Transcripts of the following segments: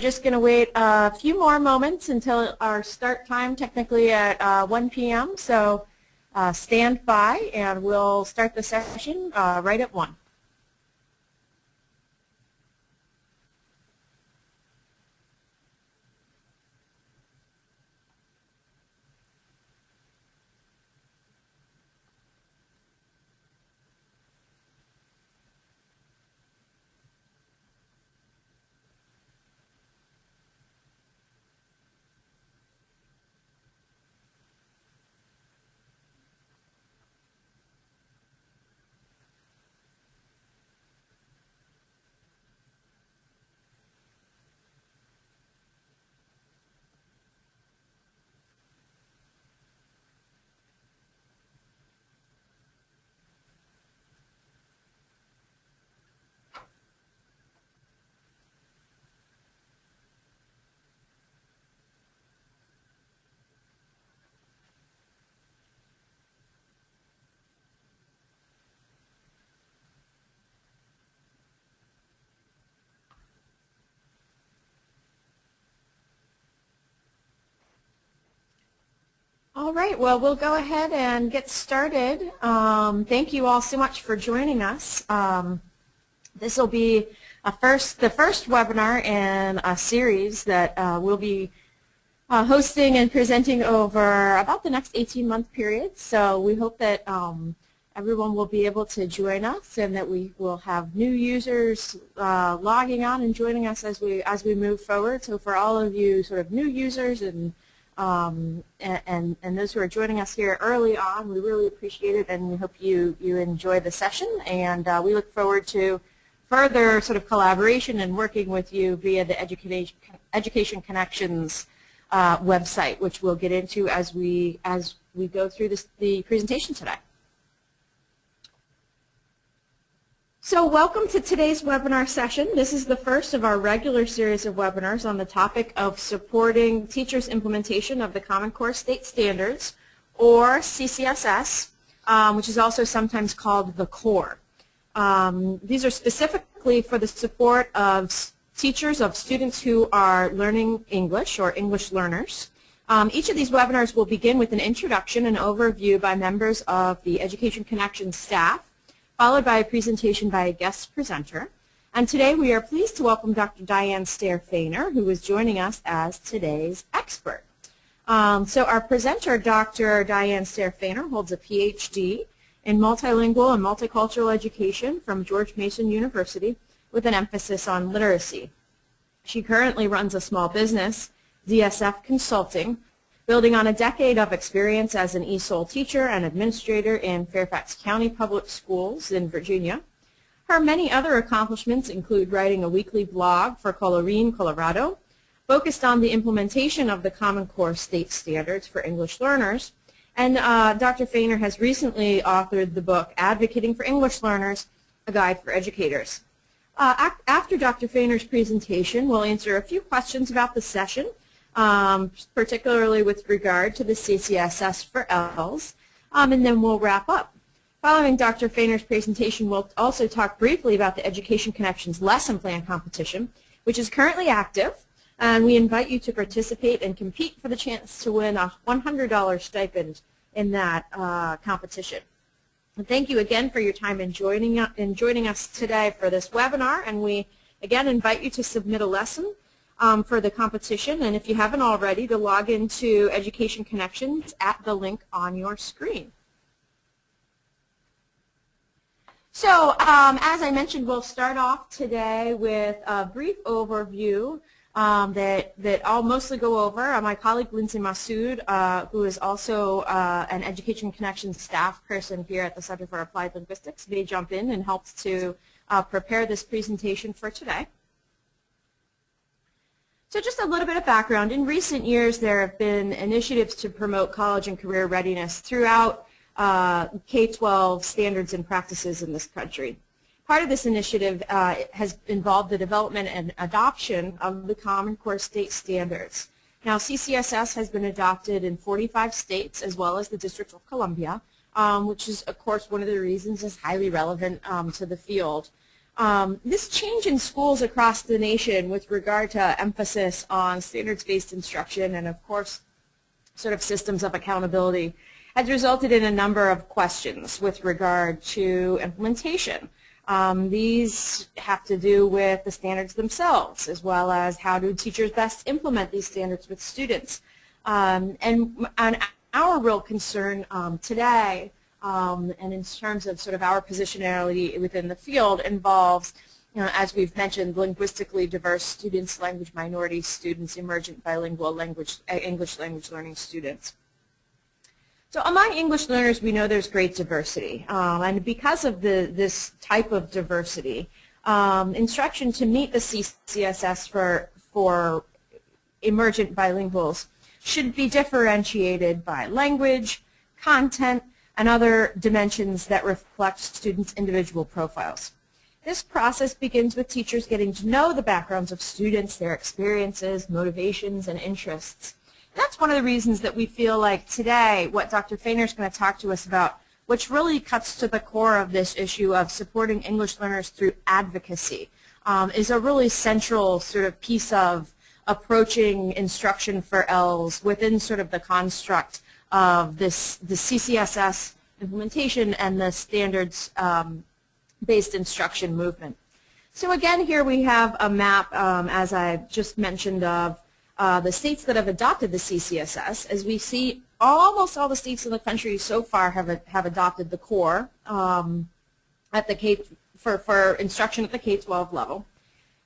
Just going to wait a few more moments until our start time, technically at 1 p.m. So stand by, and we'll start the session right at 1. All right, well, we'll go ahead and get started. Thank you all so much for joining us. This will be the first webinar in a series that we'll be hosting and presenting over about the next 18-month period. So we hope that everyone will be able to join us, and that we will have new users logging on and joining us as we move forward. So for all of you sort of new users and those who are joining us here early on, we really appreciate it, and we hope you enjoy the session, and we look forward to further sort of collaboration and working with you via the Education Connections website, which we'll get into as we go through the presentation today. So welcome to today's webinar session. This is the first of our regular series of webinars on the topic of supporting teachers' implementation of the Common Core State Standards, or CCSS, which is also sometimes called the Core. These are specifically for the support of teachers of students who are learning English or English learners. Each of these webinars will begin with an introduction and overview by members of the Education Connections staff, followed by a presentation by a guest presenter. And today we are pleased to welcome Dr. Diane Staehr Fenner, who is joining us as today's expert. So our presenter, Dr. Diane Staehr Fenner, holds a Ph.D. in Multilingual and Multicultural Education from George Mason University with an emphasis on literacy. She currently runs a small business, DSF Consulting, building on a decade of experience as an ESOL teacher and administrator in Fairfax County Public Schools in Virginia. Her many other accomplishments include writing a weekly blog for Colorín Colorado, focused on the implementation of the Common Core State Standards for English learners, and Dr. Fenner has recently authored the book Advocating for English Learners, a Guide for Educators. After Dr. Fenner's presentation, we'll answer a few questions about the session, particularly with regard to the CCSS for ELs, and then we'll wrap up. Following Dr. Fenner's presentation, we'll also talk briefly about the Education Connections lesson plan competition, which is currently active, and we invite you to participate and compete for the chance to win a $100 stipend in that competition. And thank you again for your time in joining us today for this webinar, and we again invite you to submit a lesson for the competition, and if you haven't already, to log into Education Connections at the link on your screen. So as I mentioned, we'll start off today with a brief overview that I'll mostly go over. My colleague Lindsay Massoud, who is also an Education Connections staff person here at the Center for Applied Linguistics, may jump in and help to prepare this presentation for today. So just a little bit of background. In recent years, there have been initiatives to promote college and career readiness throughout K-12 standards and practices in this country. Part of this initiative has involved the development and adoption of the Common Core State Standards. Now, CCSS has been adopted in 45 states as well as the District of Columbia, which is, of course, one of the reasons is highly relevant to the field. This change in schools across the nation with regard to emphasis on standards-based instruction and, of course, sort of systems of accountability has resulted in a number of questions with regard to implementation. These have to do with the standards themselves, as well as how do teachers best implement these standards with students. And our real concern today, and in terms of sort of our positionality within the field, involves, as we've mentioned, linguistically diverse students, language minority students, emergent bilingual English language learning students. So among English learners, we know there's great diversity, and because of this type of diversity, instruction to meet the CCSS for emergent bilinguals should be differentiated by language, content, and other dimensions that reflect students' individual profiles. This process begins with teachers getting to know the backgrounds of students, their experiences, motivations, and interests. That's one of the reasons that we feel like today what Dr. Fenner is going to talk to us about, which really cuts to the core of this issue of supporting English learners through advocacy, is a really central sort of piece of approaching instruction for ELLs within sort of the construct of the CCSS implementation and the standards-based instruction movement. So again, here we have a map, as I just mentioned, of the states that have adopted the CCSS. As we see, almost all the states in the country so far have adopted the core at the for instruction at the K-12 level.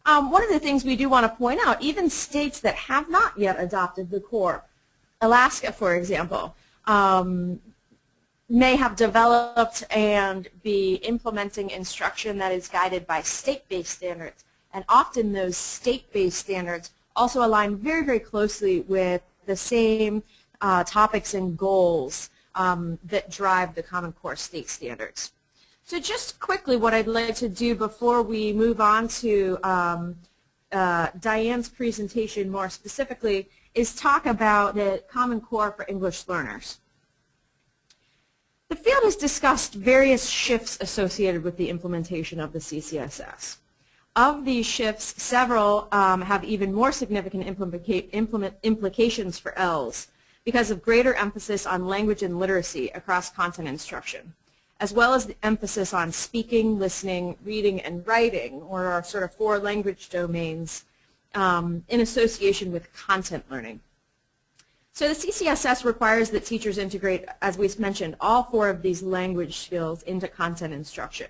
One of the things we do want to point out, even states that have not yet adopted the core, Alaska, for example, may have developed and be implementing instruction that is guided by state-based standards. And often those state-based standards also align very, very closely with the same topics and goals that drive the Common Core state standards. So just quickly, what I'd like to do before we move on to Diane's presentation more specifically is talk about the Common Core for English learners. The field has discussed various shifts associated with the implementation of the CCSS. Of these shifts, several have even more significant implications for ELLs because of greater emphasis on language and literacy across content instruction, as well as the emphasis on speaking, listening, reading, and writing, or our sort of four language domains in association with content learning. So the CCSS requires that teachers integrate, as we mentioned, all four of these language skills into content instruction.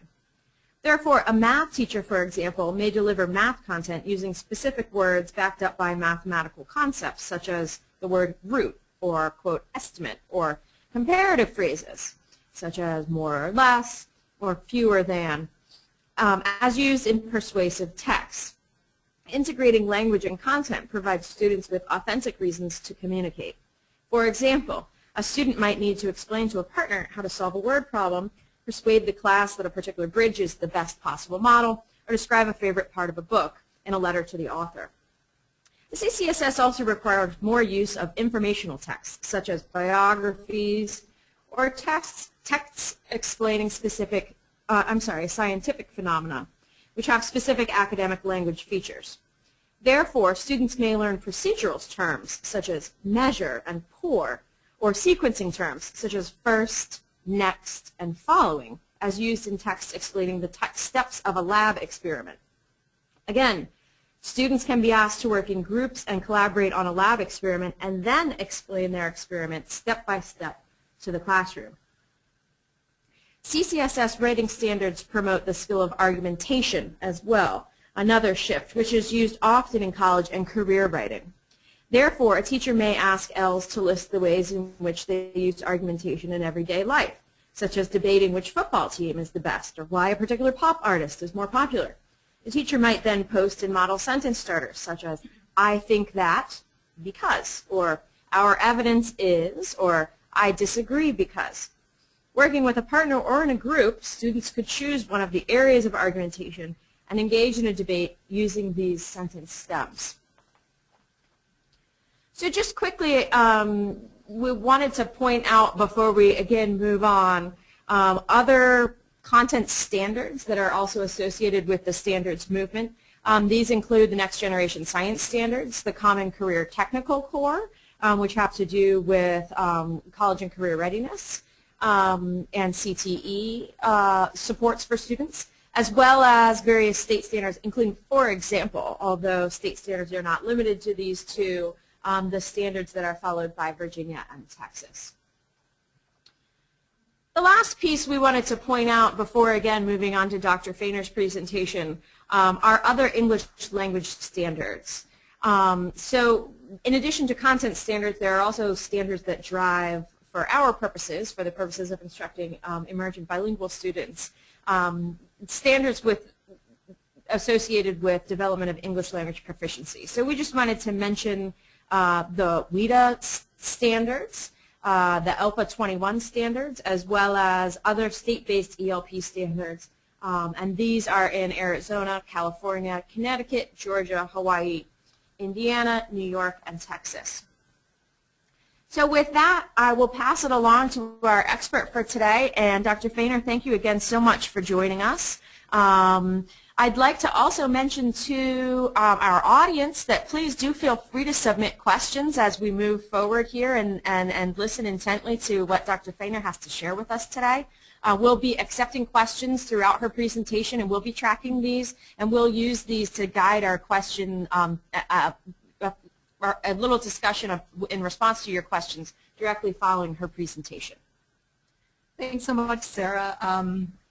Therefore, a math teacher, for example, may deliver math content using specific words backed up by mathematical concepts, such as the word root, or, quote, estimate, or comparative phrases, such as more or less, or fewer than, as used in persuasive texts. Integrating language and content provides students with authentic reasons to communicate. For example, a student might need to explain to a partner how to solve a word problem, persuade the class that a particular bridge is the best possible model, or describe a favorite part of a book in a letter to the author. The CCSS also requires more use of informational texts, such as biographies or texts explaining specific, scientific phenomena, which have specific academic language features. Therefore, students may learn procedural terms, such as measure and pour, or sequencing terms, such as first, next, and following, as used in texts explaining the steps of a lab experiment. Again, students can be asked to work in groups and collaborate on a lab experiment and then explain their experiment step by step to the classroom. CCSS writing standards promote the skill of argumentation as well, another shift, which is used often in college and career writing. Therefore, a teacher may ask ELLs to list the ways in which they use argumentation in everyday life, such as debating which football team is the best or why a particular pop artist is more popular. The teacher might then post in model sentence starters, such as, I think that because, or our evidence is, or I disagree because. Working with a partner or in a group, students could choose one of the areas of argumentation and engage in a debate using these sentence stems. So just quickly, we wanted to point out before we again move on, other content standards that are also associated with the standards movement. These include the Next Generation Science Standards, the Common Career Technical Core, which have to do with college and career readiness, and CTE supports for students, as well as various state standards, including, for example, although state standards are not limited to these two, the standards that are followed by Virginia and Texas. The last piece we wanted to point out before, again, moving on to Dr. Fenner's presentation, are other English language standards. So in addition to content standards, there are also standards that drive, for our purposes, for the purposes of instructing emergent bilingual students, standards associated with development of English language proficiency. So we just wanted to mention the WIDA standards, the ELPA 21 standards, as well as other state-based ELP standards. And these are in Arizona, California, Connecticut, Georgia, Hawaii, Indiana, New York, and Texas. So with that, I will pass it along to our expert for today. And Dr. Fenner, thank you again so much for joining us. I'd like to also mention to our audience that please do feel free to submit questions as we move forward here and listen intently to what Dr. Fenner has to share with us today. We'll be accepting questions throughout her presentation, and we'll be tracking these, and we'll use these to guide our question, a little discussion in response to your questions directly following her presentation. Thanks so much, Sarah.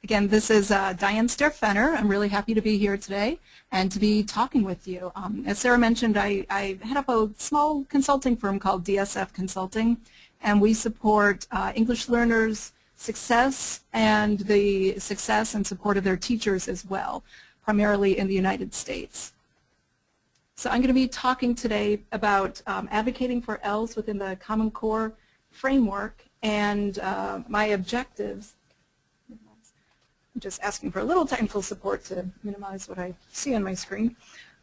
Again, this is Diane Staehr Fenner. I'm really happy to be here today and to be talking with you. As Sarah mentioned, I head up a small consulting firm called DSF Consulting, and we support English learners' success and the success and support of their teachers as well, primarily in the United States. So I'm going to be talking today about advocating for ELs within the Common Core framework and my objectives. I'm just asking for a little technical support to minimize what I see on my screen,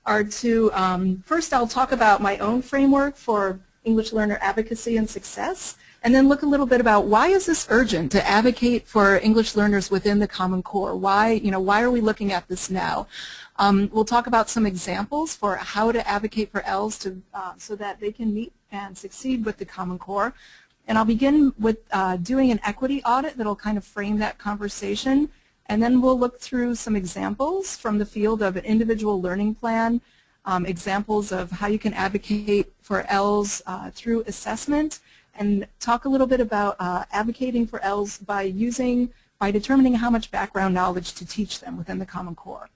are to, first I'll talk about my own framework for English learner advocacy and success, and then look a little bit about why is this urgent to advocate for English learners within the Common Core? Why are we looking at this now? We'll talk about some examples for how to advocate for ELs so that they can meet and succeed with the Common Core. And I'll begin with doing an equity audit that'll kind of frame that conversation. And then we'll look through some examples from the field of an individual learning plan, examples of how you can advocate for ELs through assessment, and talk a little bit about advocating for ELs by determining how much background knowledge to teach them within the Common Core.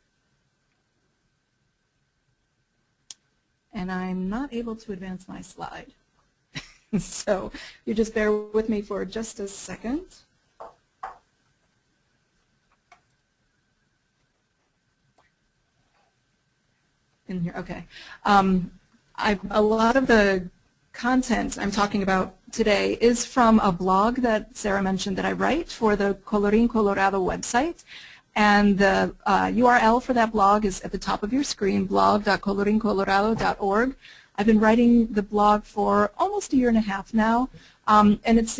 And I'm not able to advance my slide. So you just bear with me for just a second. In here, okay. A lot of the content I'm talking about today is from a blog that Sarah mentioned that I write for the Colorín Colorado website. And the URL for that blog is at the top of your screen, blog.colorincolorado.org. I've been writing the blog for almost a year and a half now, and it's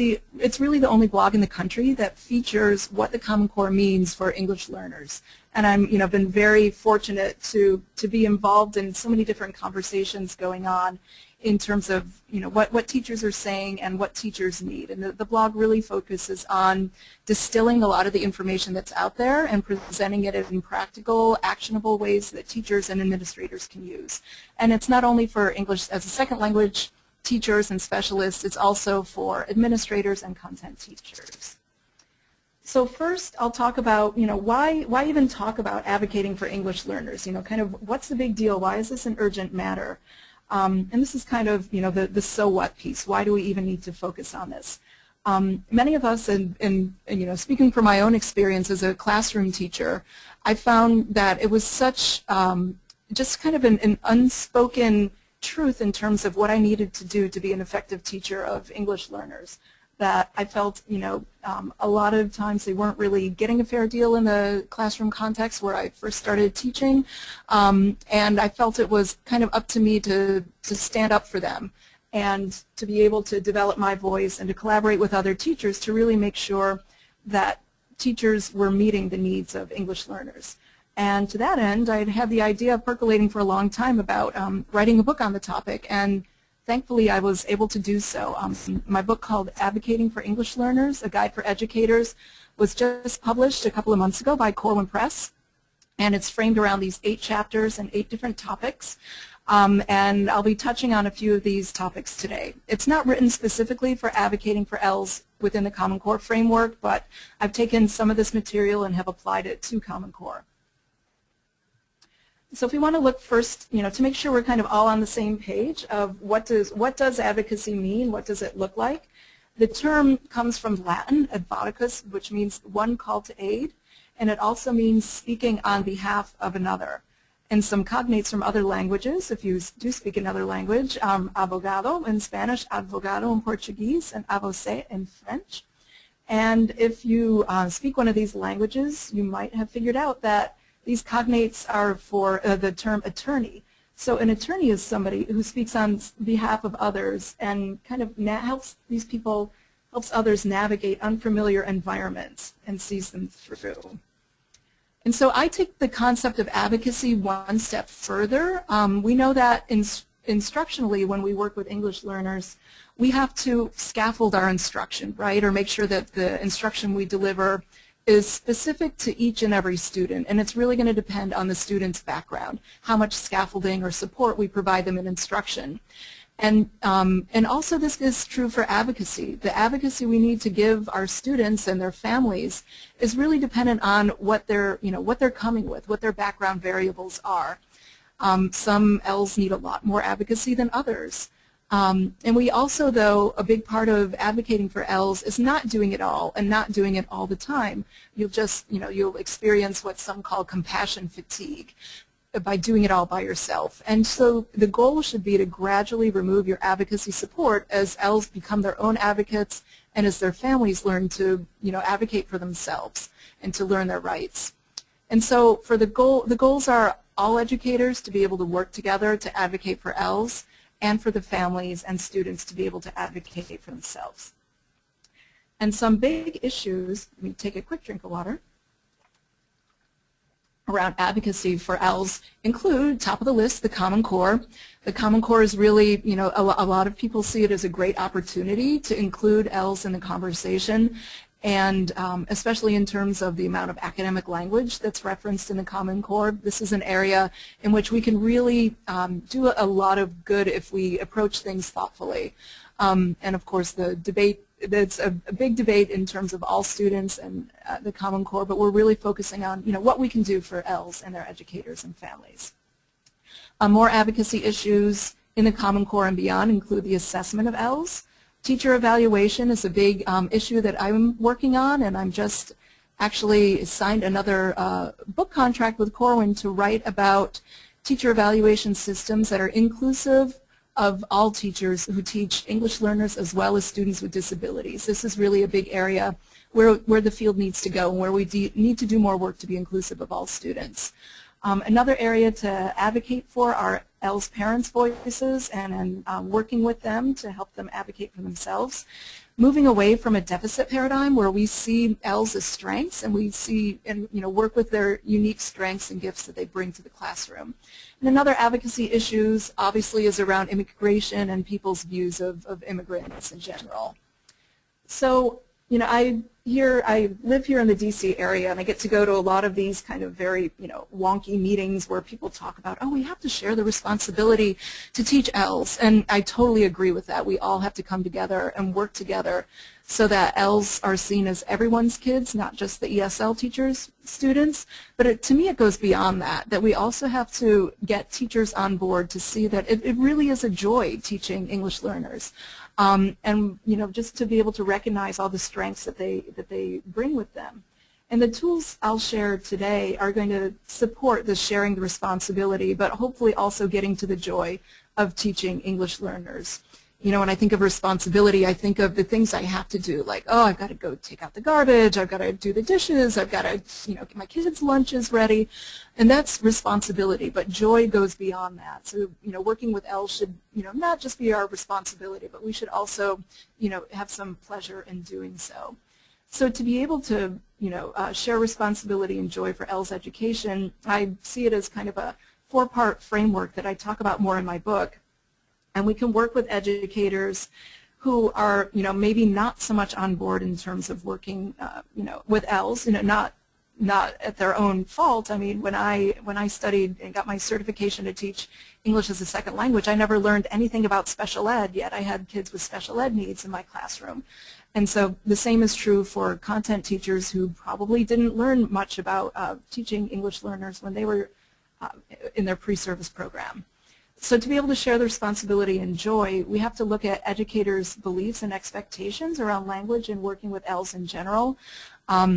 really the only blog in the country that features what the Common Core means for English learners. And I've been very fortunate to be involved in so many different conversations going on in terms of what teachers are saying and what teachers need. And the blog really focuses on distilling a lot of the information that's out there and presenting it in practical, actionable ways that teachers and administrators can use. And it's not only for English as a second language teachers and specialists, it's also for administrators and content teachers. So first I'll talk about, why even talk about advocating for English learners? Kind of what's the big deal? Why is this an urgent matter? And this is kind of, the so what piece. Why do we even need to focus on this? Many of us, and speaking from my own experience as a classroom teacher, I found that it was such just kind of an unspoken truth in terms of what I needed to do to be an effective teacher of English learners, that I felt, a lot of times they weren't really getting a fair deal in the classroom context where I first started teaching, and I felt it was kind of up to me to stand up for them and to be able to develop my voice and to collaborate with other teachers to really make sure that teachers were meeting the needs of English learners. And to that end, I'd had the idea percolating for a long time about writing a book on the topic, and thankfully I was able to do so. My book called Advocating for English Learners, A Guide for Educators, was just published a couple of months ago by Colorín Press, and it's framed around these 8 chapters and 8 different topics. And I'll be touching on a few of these topics today. It's not written specifically for advocating for ELs within the Common Core framework, but I've taken some of this material and have applied it to Common Core. So if we want to look first, to make sure we're kind of all on the same page of what does advocacy mean, what does it look like? The term comes from Latin, advocatus, which means one call to aid, and it also means speaking on behalf of another. And some cognates from other languages, if you do speak another language, abogado in Spanish, advogado in Portuguese, and avocé in French. And if you speak one of these languages, you might have figured out that these cognates are for the term attorney. So an attorney is somebody who speaks on behalf of others and kind of helps others navigate unfamiliar environments and sees them through. And so I take the concept of advocacy one step further. We know that instructionally, when we work with English learners, we have to scaffold our instruction, right, or make sure that the instruction we deliver is specific to each and every student, and it's really going to depend on the student's background, how much scaffolding or support we provide them in instruction. And also this is true for advocacy. The advocacy we need to give our students and their families is really dependent on what they're coming with, what their background variables are. Some ELs need a lot more advocacy than others. And we also, though, a big part of advocating for ELs is not doing it all and not doing it all the time. You'll experience what some call compassion fatigue by doing it all by yourself. And so the goal should be to gradually remove your advocacy support as ELs become their own advocates and as their families learn to, advocate for themselves and to learn their rights. And so for the goals are all educators to be able to work together to advocate for ELs, and for the families and students to be able to advocate for themselves. And some big issues, let me take a quick drink of water, around advocacy for ELs include, top of the list, the Common Core. The Common Core is really, a lot of people see it as a great opportunity to include ELs in the conversation, and especially in terms of the amount of academic language that's referenced in the Common Core. This is an area in which we can really do a lot of good if we approach things thoughtfully. And of course the debate, that's a big debate in terms of all students and the Common Core, but we're really focusing on what we can do for ELs and their educators and families. More advocacy issues in the Common Core and beyond include the assessment of ELs. Teacher evaluation is a big issue that I'm working on, and I'm just actually signed another book contract with Corwin to write about teacher evaluation systems that are inclusive of all teachers who teach English learners as well as students with disabilities. This is really a big area where the field needs to go and where we need to do more work to be inclusive of all students. Another area to advocate for are ELs' parents' voices and working with them to help them advocate for themselves. Moving away from a deficit paradigm where we see ELs as strengths and we see and work with their unique strengths and gifts that they bring to the classroom. And another advocacy issues obviously is around immigration and people's views of immigrants in general. So I live here in the DC area, and I get to go to a lot of these kind of very, wonky meetings where people talk about, oh, we have to share the responsibility to teach ELs, and I totally agree with that. We all have to come together and work together so that ELs are seen as everyone's kids, not just the ESL teachers' students. But to me, it goes beyond that we also have to get teachers on board to see that it really is a joy teaching English learners. And just to be able to recognize all the strengths that they bring with them. And the tools I'll share today are going to support the sharing the responsibility, but hopefully also getting to the joy of teaching English learners. When I think of responsibility, I think of the things I have to do, like, oh, I've got to go take out the garbage, I've got to do the dishes, I've got to, get my kids' lunches ready, and that's responsibility. But joy goes beyond that. So, working with ELs should, not just be our responsibility, but we should also, have some pleasure in doing so. So to be able to, share responsibility and joy for ELS education, I see it as kind of a four-part framework that I talk about more in my book. And we can work with educators who are, maybe not so much on board in terms of working, with ELS, not at their own fault. I mean, when I studied and got my certification to teach English as a second language, I never learned anything about special ed, yet I had kids with special ed needs in my classroom. And so the same is true for content teachers who probably didn't learn much about teaching English learners when they were in their pre-service program. So to be able to share the responsibility and joy, we have to look at educators' beliefs and expectations around language and working with ELS in general.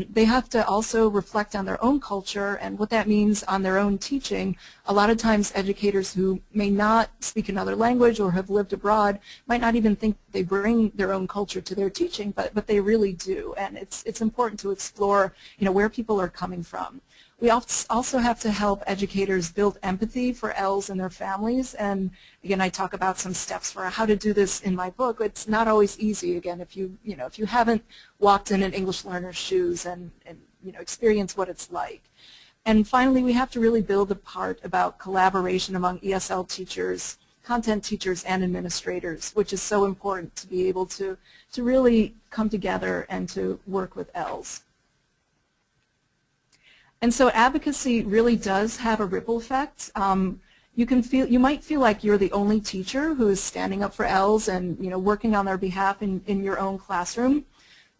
They have to also reflect on their own culture and what that means on their own teaching. A lot of times educators who may not speak another language or have lived abroad might not even think they bring their own culture to their teaching, but they really do. And it's important to explore, where people are coming from. We also have to help educators build empathy for ELS and their families, and again, I talk about some steps for how to do this in my book. It's not always easy. Again, if you haven't walked in an English learner's shoes and experienced what it's like. And finally, we have to really build the part about collaboration among ESL teachers, content teachers, and administrators, which is so important to be able to really come together and to work with ELS. And so advocacy really does have a ripple effect. You might feel like you're the only teacher who is standing up for ELS and working on their behalf in your own classroom.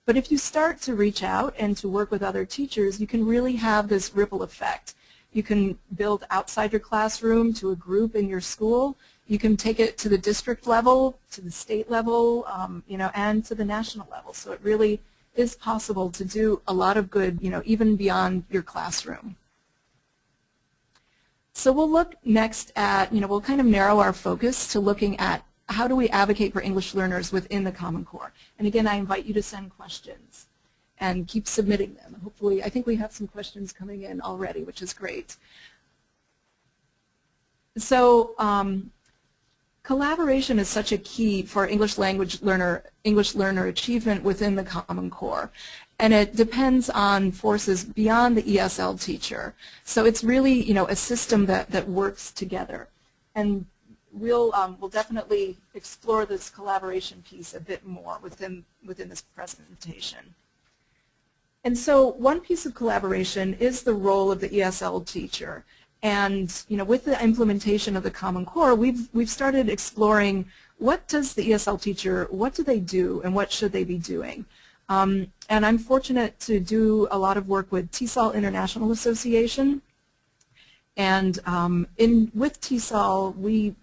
But if you start to reach out and to work with other teachers, you can really have this ripple effect. You can build outside your classroom to a group in your school. You can take it to the district level, to the state level, and to the national level. So it really is possible to do a lot of good, even beyond your classroom. So we'll look next at, we'll kind of narrow our focus to looking at how do we advocate for English learners within the Common Core. And again, I invite you to send questions and keep submitting them. Hopefully, I think we have some questions coming in already, which is great. So collaboration is such a key for English learner achievement within the Common Core, and it depends on forces beyond the ESL teacher. So it's really a system that works together, and we'll definitely explore this collaboration piece a bit more within this presentation. And so one piece of collaboration is the role of the ESL teacher. And with the implementation of the Common Core, we've started exploring what does the ESL teacher, what do they do, and what should they be doing. And I'm fortunate to do a lot of work with TESOL International Association. And with TESOL, we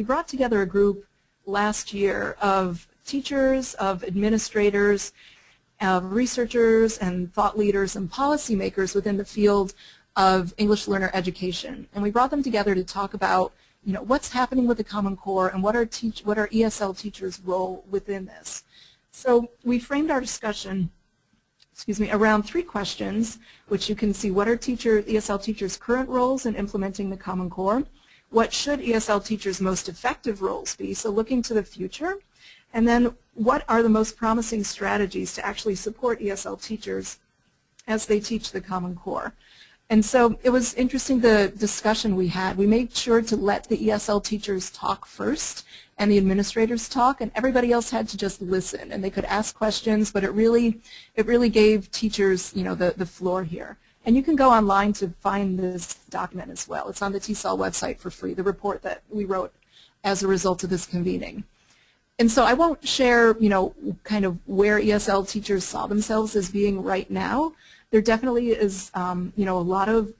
brought together a group last year of teachers, of administrators, of researchers, and thought leaders and policymakers within the field of English learner education. And we brought them together to talk about what's happening with the Common Core and what are ESL teachers' role within this. So we framed our discussion around 3 questions, which you can see: what are ESL teachers' current roles in implementing the Common Core? What should ESL teachers' most effective roles be? So looking to the future. And then what are the most promising strategies to actually support ESL teachers as they teach the Common Core? And so it was interesting, the discussion we had. We made sure to let the ESL teachers talk first and the administrators talk, and everybody else had to just listen, and they could ask questions, but it really gave teachers the floor here. And you can go online to find this document as well. It's on the TESOL website for free, the report that we wrote as a result of this convening. And so I won't share kind of where ESL teachers saw themselves as being right now. There definitely is, a lot of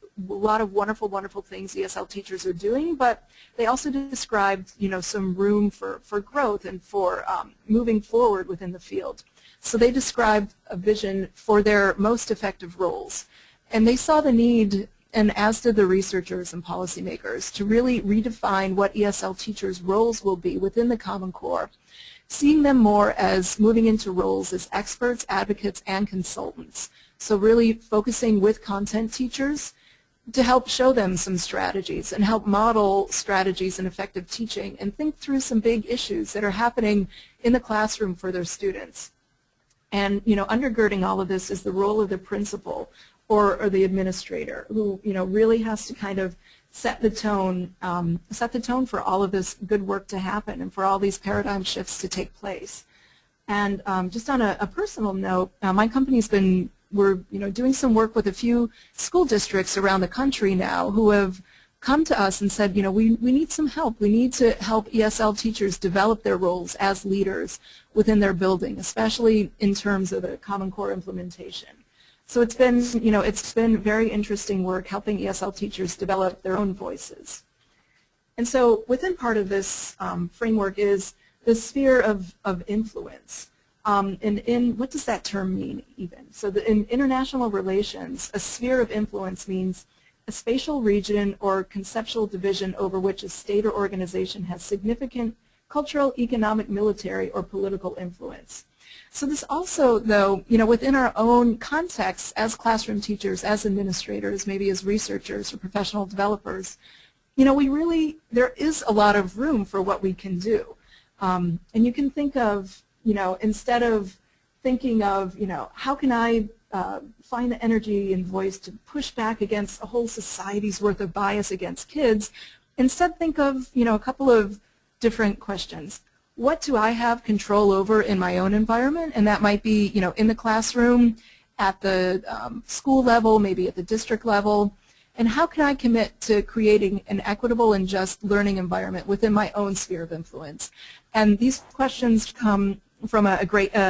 wonderful things ESL teachers are doing, but they also described, some room for growth and for moving forward within the field. So they described a vision for their most effective roles, and they saw the need, and as did the researchers and policymakers, to really redefine what ESL teachers' roles will be within the Common Core, seeing them more as moving into roles as experts, advocates, and consultants. So really focusing with content teachers to help show them some strategies and help model strategies in effective teaching and think through some big issues that are happening in the classroom for their students. And undergirding all of this is the role of the principal or the administrator, who really has to kind of set the tone for all of this good work to happen and for all these paradigm shifts to take place. And just on a personal note, my company's we're doing some work with a few school districts around the country now who have come to us and said, we need some help. We need to help ESL teachers develop their roles as leaders within their building, especially in terms of the Common Core implementation. So it's been very interesting work helping ESL teachers develop their own voices. And so within part of this framework is the sphere of influence. And what does that term mean even? So in international relations, a sphere of influence means a spatial region or conceptual division over which a state or organization has significant cultural, economic, military, or political influence. So this also, though, within our own context as classroom teachers, as administrators, maybe as researchers or professional developers, there is a lot of room for what we can do. And you can think of, instead of thinking of, how can I find the energy and voice to push back against a whole society's worth of bias against kids, instead think of, a couple of different questions. What do I have control over in my own environment? And that might be, in the classroom, at the school level, maybe at the district level. And how can I commit to creating an equitable and just learning environment within my own sphere of influence? And these questions come from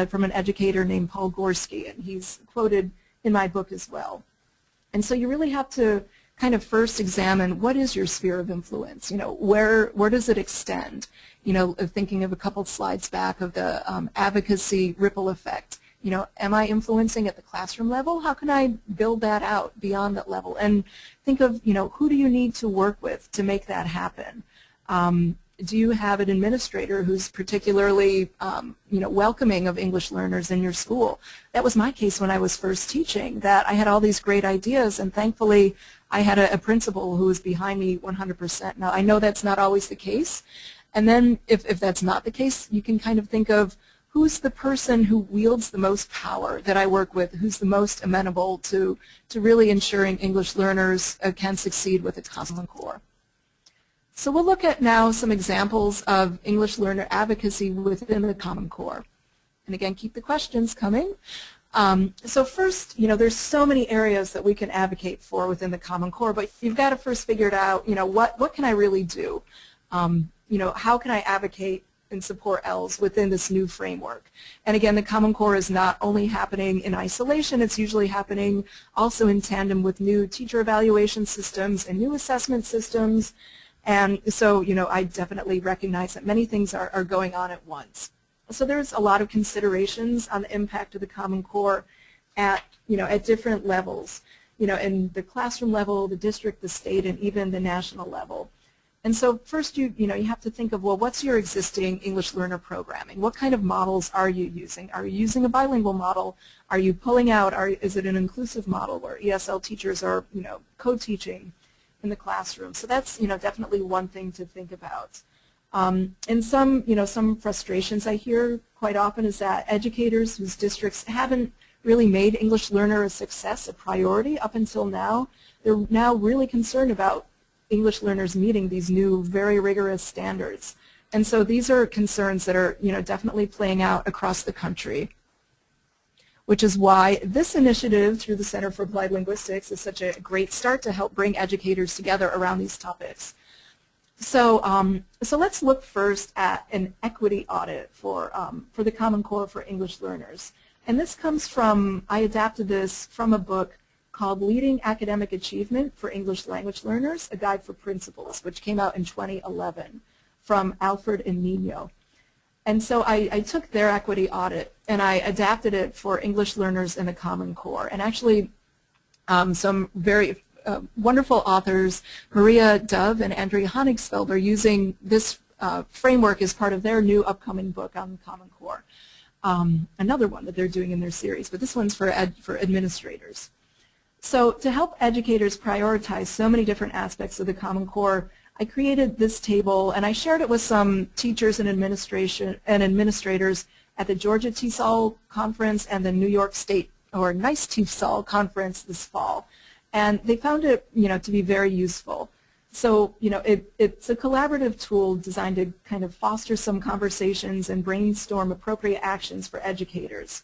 from an educator named Paul Gorski, and he's quoted in my book as well. And so you really have to kind of first examine what is your sphere of influence. Where does it extend? Thinking of a couple slides back of the advocacy ripple effect. Am I influencing at the classroom level? How can I build that out beyond that level? And think of, who do you need to work with to make that happen? Do you have an administrator who's particularly, welcoming of English learners in your school? That was my case when I was first teaching, that I had all these great ideas, and thankfully I had a principal who was behind me 100%. Now, I know that's not always the case. And then if that's not the case, you can kind of think of who's the person who wields the most power that I work with, who's the most amenable to really ensuring English learners can succeed with the Common Core. So we'll look at now some examples of English learner advocacy within the Common Core. And again, keep the questions coming. So first, there's so many areas that we can advocate for within the Common Core, but you've got to first figure it out, what can I really do? How can I advocate and support ELs within this new framework? And again, the Common Core is not only happening in isolation, it's usually happening also in tandem with new teacher evaluation systems and new assessment systems. And so, I definitely recognize that many things are going on at once. So there's a lot of considerations on the impact of the Common Core at different levels, in the classroom level, the district, the state, and even the national level. And so first you have to think of, well, what's your existing English learner programming? What kind of models are you using? Are you using a bilingual model? Are you pulling out, is it an inclusive model where ESL teachers are, co-teaching in the classroom? So that's, definitely one thing to think about. And some frustrations I hear quite often is that educators whose districts haven't really made English learner a success a priority up until now, they're now really concerned about English learners meeting these new very rigorous standards. And so these are concerns that are definitely playing out across the country, which is why this initiative through the Center for Applied Linguistics is such a great start to help bring educators together around these topics. So let's look first at an equity audit for the Common Core for English learners. And this comes from, I adapted this from a book called Leading Academic Achievement for English Language Learners, A Guide for Principals, which came out in 2011 from Alfred and Nino. And so I took their equity audit and I adapted it for English learners in the Common Core. And actually some very wonderful authors, Maria Dove and Andrea Honigsfeld, are using this framework as part of their new upcoming book on the Common Core. Another one that they're doing in their series, but this one's for administrators. So to help educators prioritize so many different aspects of the Common Core, I created this table and I shared it with some teachers and administrators at the Georgia TESOL conference and the New York State or NICE TESOL conference this fall. And they found it, to be very useful. So, it's a collaborative tool designed to kind of foster some conversations and brainstorm appropriate actions for educators.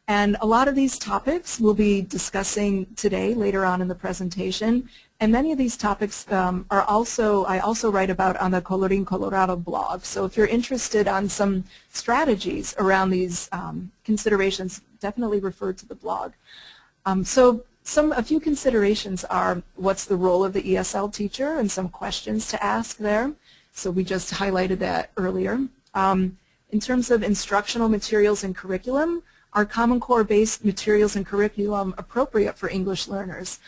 And a lot of these topics we'll be discussing today, later on in the presentation. And many of these topics I also write about on the Colorín Colorado blog. So if you're interested on some strategies around these considerations, definitely refer to the blog. A few considerations are what's the role of the ESL teacher and some questions to ask there. So we just highlighted that earlier. In terms of instructional materials and curriculum, are Common Core-based materials and curriculum appropriate for English learners?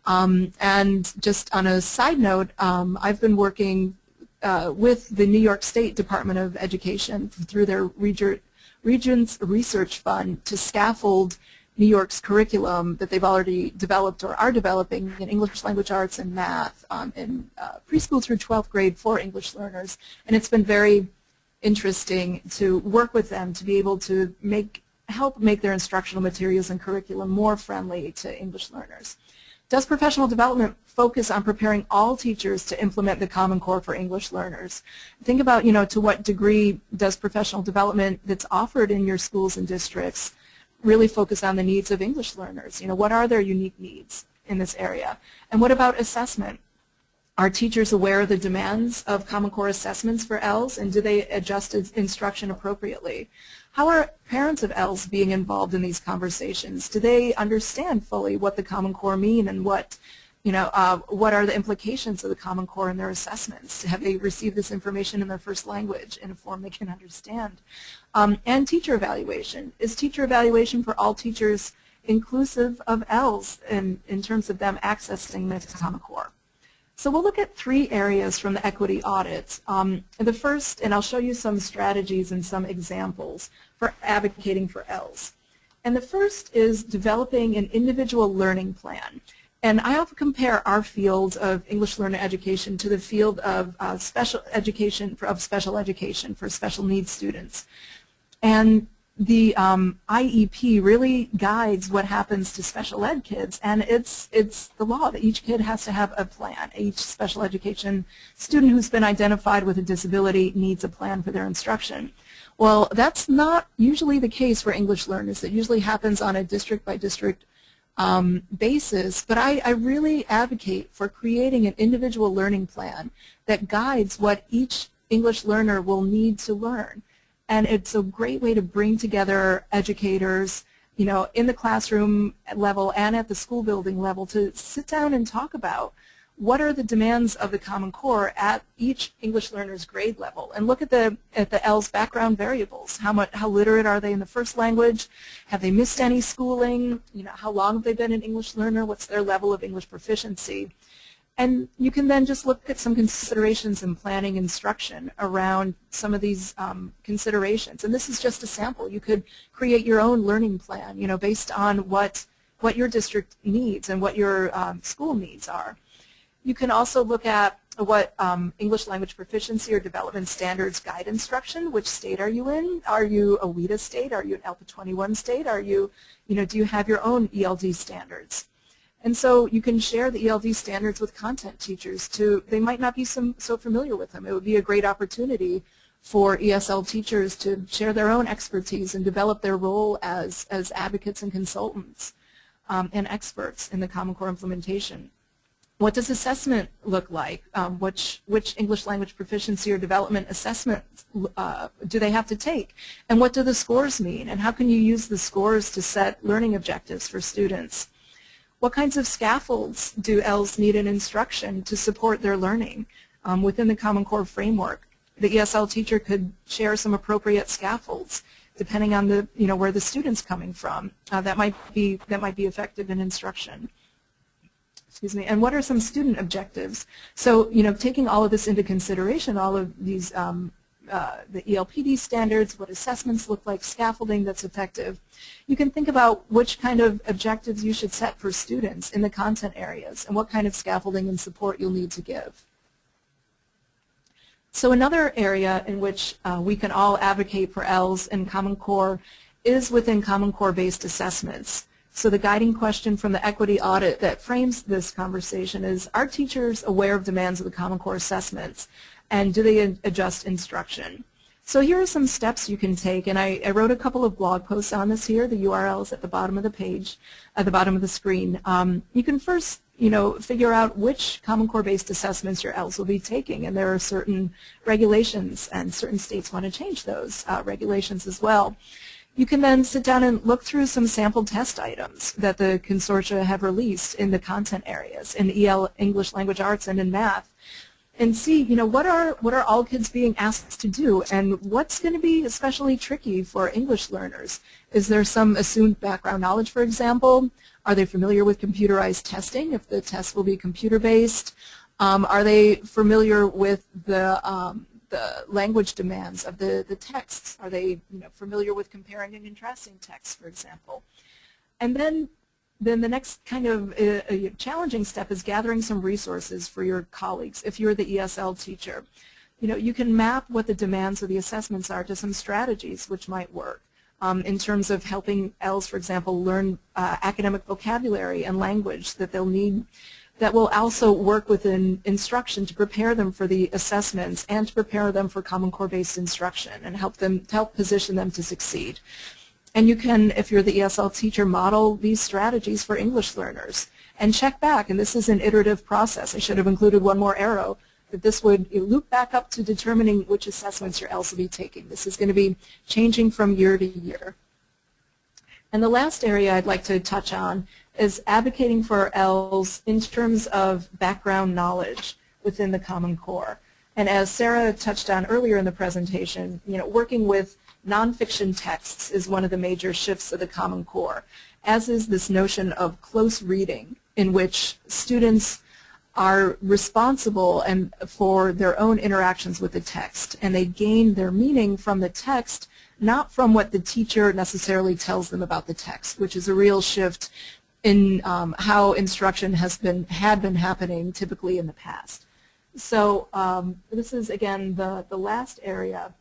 And just on a side note, I've been working with the New York State Department of Education through their Regents Research Fund to scaffold New York's curriculum that they've already developed or are developing in English language arts and math in preschool through 12th grade for English learners. And it's been very interesting to work with them to be able to help make their instructional materials and curriculum more friendly to English learners. Does professional development focus on preparing all teachers to implement the Common Core for English learners? Think about, to what degree does professional development that's offered in your schools and districts really focus on the needs of English learners? What are their unique needs in this area? And what about assessment? Are teachers aware of the demands of Common Core assessments for ELs, and do they adjust instruction appropriately? How are parents of ELs being involved in these conversations? Do they understand fully what the Common Core mean and what are the implications of the Common Core in their assessments? Have they received this information in their first language in a form they can understand? And teacher evaluation. Is teacher evaluation for all teachers inclusive of ELs in terms of them accessing the Common Core? So we'll look at 3 areas from the equity audit. The first, and I'll show you some strategies and some examples for advocating for ELs. And the first is developing an individual learning plan. And I often compare our field of English learner education to the field of special education for special needs students. And the IEP really guides what happens to special ed kids, and it's the law that each kid has to have a plan. Each special education student who's been identified with a disability needs a plan for their instruction. Well, that's not usually the case for English learners. It usually happens on a district-by-district basis, but I really advocate for creating an individual learning plan that guides what each English learner will need to learn. And it's a great way to bring together educators, in the classroom level and at the school building level to sit down and talk about what are the demands of the Common Core at each English learner's grade level, and look at the EL's background variables. How literate are they in the first language? Have they missed any schooling? How long have they been an English learner? What's their level of English proficiency? And you can then just look at some considerations in planning instruction around some of these considerations. And this is just a sample. You could create your own learning plan, based on what your district needs and what your school needs are. You can also look at what English language proficiency or development standards guide instruction. Which state are you in? Are you a WIDA state? Are you an ELPA 21 state? Are you, do you have your own ELD standards? And so you can share the ELD standards with content teachers they might not be so familiar with them. It would be a great opportunity for ESL teachers to share their own expertise and develop their role as advocates and consultants and experts in the Common Core implementation. What does assessment look like? Which English language proficiency or development assessment do they have to take? And what do the scores mean? And how can you use the scores to set learning objectives for students? What kinds of scaffolds do ELs need in instruction to support their learning within the Common Core framework? The ESL teacher could share some appropriate scaffolds depending on where the student's coming from. That might be effective in instruction. Excuse me. And what are some student objectives? So, taking all of this into consideration, all of these the ELPD standards, what assessments look like, scaffolding that's effective. You can think about which kind of objectives you should set for students in the content areas and what kind of scaffolding and support you'll need to give. So another area in which we can all advocate for ELs and Common Core is within Common Core-based assessments. So the guiding question from the equity audit that frames this conversation is, are teachers aware of demands of the Common Core assessments, and do they adjust instruction? So here are some steps you can take, and I wrote a couple of blog posts on this here. The URL is at the bottom of the page, at the bottom of the screen. You can first, figure out which Common Core-based assessments your ELs will be taking, and there are certain regulations, and certain states want to change those regulations as well. You can then sit down and look through some sample test items that the consortia have released in the content areas, in EL, English Language Arts, and in math, and see, what are all kids being asked to do, and what's going to be especially tricky for English learners. Is there some assumed background knowledge, for example? Are they familiar with computerized testing, if the test will be computer-based? Are they familiar with the language demands of the texts? Are they familiar with comparing and contrasting texts, for example? And then the next kind of challenging step is gathering some resources for your colleagues. If you're the ESL teacher, you can map what the demands of the assessments are to some strategies which might work in terms of helping ELs, for example, learn academic vocabulary and language that they'll need, that will also work within instruction to prepare them for the assessments and to prepare them for Common Core-based instruction and help position them to succeed. And you can, if you're the ESL teacher, model these strategies for English learners and check back. And this is an iterative process. I should have included one more arrow, that this would loop back up to determining which assessments your ELs will be taking. This is going to be changing from year to year. And the last area I'd like to touch on is advocating for ELs in terms of background knowledge within the Common Core. And as Sarah touched on earlier in the presentation, working with nonfiction texts is one of the major shifts of the Common Core, as is this notion of close reading, in which students are responsible for their own interactions with the text, and they gain their meaning from the text, not from what the teacher necessarily tells them about the text, which is a real shift in how instruction had been happening typically in the past. So this is, again, the last area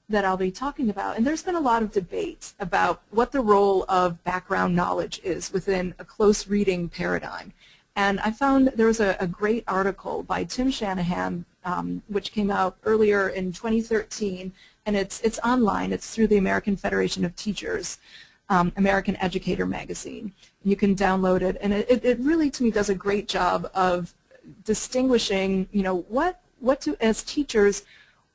that I'll be talking about, and there's been a lot of debate about what the role of background knowledge is within a close reading paradigm. And I found there was a great article by Tim Shanahan, which came out earlier in 2013, and it's online. It's through the American Federation of Teachers, American Educator magazine. You can download it, and it really, to me, does a great job of distinguishing, as teachers,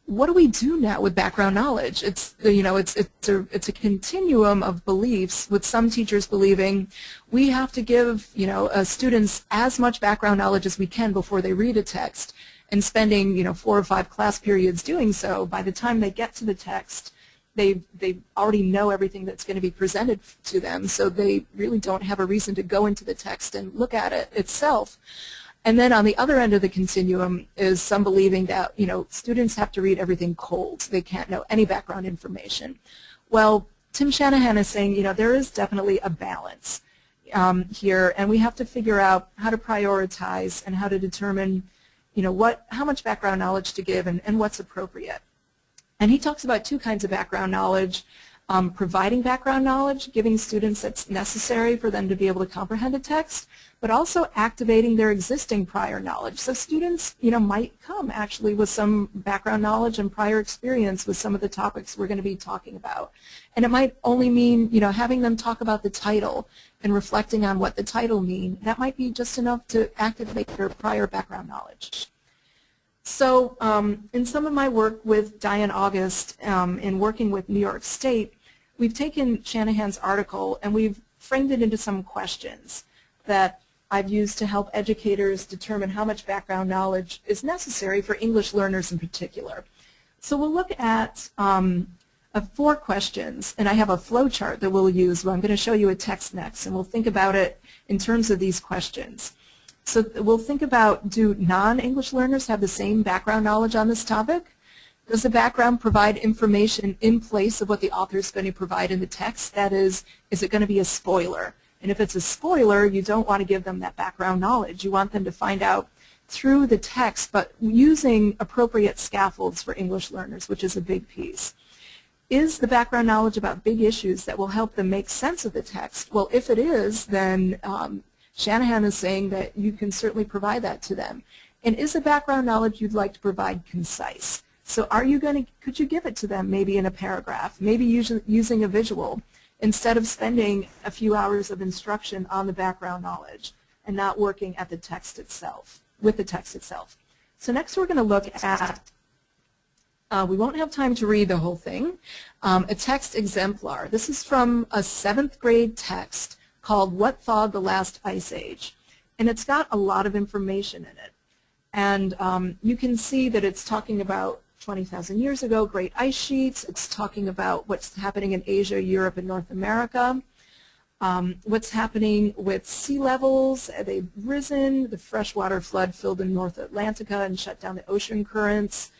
what do we do now with background knowledge? It's a continuum of beliefs, with some teachers believing we have to give students as much background knowledge as we can before they read a text, and spending 4 or 5 class periods doing so. By the time they get to the text, they already know everything that's going to be presented to them, so they really don't have a reason to go into the text and look at it itself. And then on the other end of the continuum is some believing that, students have to read everything cold. They can't know any background information. Well, Tim Shanahan is saying, there is definitely a balance here, and we have to figure out how to prioritize and how to determine, how much background knowledge to give and what's appropriate. And he talks about 2 kinds of background knowledge. Providing background knowledge, giving students that's necessary for them to be able to comprehend a text, but also activating their existing prior knowledge. So students, might come actually with some background knowledge and prior experience with some of the topics we're going to be talking about. And it might only mean, having them talk about the title and reflecting on what the title means. That might be just enough to activate their prior background knowledge. So in some of my work with Diane August in working with New York State, we've taken Shanahan's article and we've framed it into some questions that I've used to help educators determine how much background knowledge is necessary for English learners in particular. So we'll look at 4 questions, and I have a flow chart that we'll use. Well, I'm going to show you a text next, and we'll think about it in terms of these questions. So we'll think about, do non-English learners have the same background knowledge on this topic? Does the background provide information in place of what the author is going to provide in the text? That is it going to be a spoiler? And if it's a spoiler, you don't want to give them that background knowledge. You want them to find out through the text, but using appropriate scaffolds for English learners, which is a big piece. Is the background knowledge about big issues that will help them make sense of the text? Well, if it is, then Shanahan is saying that you can certainly provide that to them. And is the background knowledge you'd like to provide concise? So could you give it to them maybe in a paragraph, maybe using a visual, instead of spending a few hours of instruction on the background knowledge and not working at the text itself, with the text itself. So next we're going to look at, we won't have time to read the whole thing, a text exemplar. This is from a 7th grade text called What Thawed the Last Ice Age? And it's got a lot of information in it. And you can see that it's talking about 20,000 years ago, great ice sheets. It's talking about what's happening in Asia, Europe, and North America. What's happening with sea levels. They've risen. The freshwater flood filled in North Atlantica and shut down the ocean currents.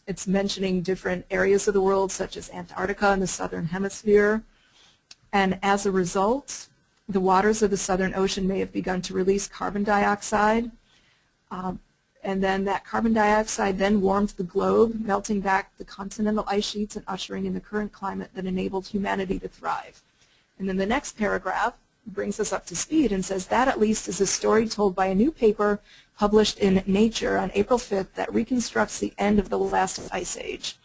It's mentioning different areas of the world, such as Antarctica in the southern hemisphere. And as a result, the waters of the Southern Ocean may have begun to release carbon dioxide. And then that carbon dioxide then warmed the globe, melting back the continental ice sheets and ushering in the current climate that enabled humanity to thrive. And then the next paragraph brings us up to speed and says that at least is a story told by a new paper published in Nature on April 5th that reconstructs the end of the last ice age.